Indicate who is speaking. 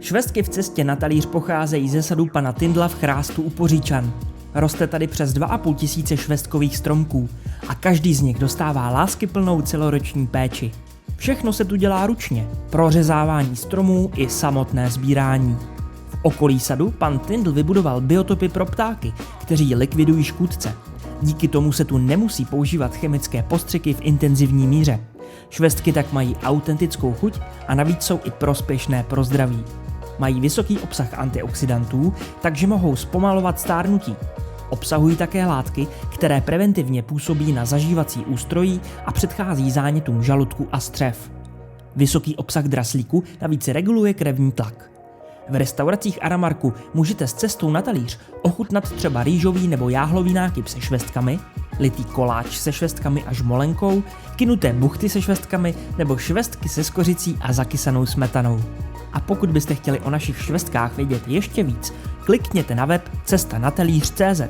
Speaker 1: Švestky v cestě na talíř pocházejí ze sadu pana Tindla v Chrástu u Poříčan. Roste tady přes 2,5 tisíce švestkových stromků a každý z nich dostává láskyplnou celoroční péči. Všechno se tu dělá ručně, prořezávání stromů i samotné sbírání. V okolí sadu pan Tindl vybudoval biotopy pro ptáky, kteří likvidují škůdce. Díky tomu se tu nemusí používat chemické postřiky v intenzivní míře. Švestky tak mají autentickou chuť a navíc jsou i prospěšné pro zdraví. Mají vysoký obsah antioxidantů, takže mohou zpomalovat stárnutí. Obsahují také látky, které preventivně působí na zažívací ústrojí a předchází zánětům žaludku a střev. Vysoký obsah draslíku navíc reguluje krevní tlak. V restauracích Aramarku můžete s cestou na talíř ochutnat třeba rýžový nebo jáhlový nákyp se švestkami, litý koláč se švestkami a žmolenkou, kynuté buchty se švestkami nebo švestky se skořicí a zakysanou smetanou. A pokud byste chtěli o našich švestkách vědět ještě víc, klikněte na web cestanatalíř.cz.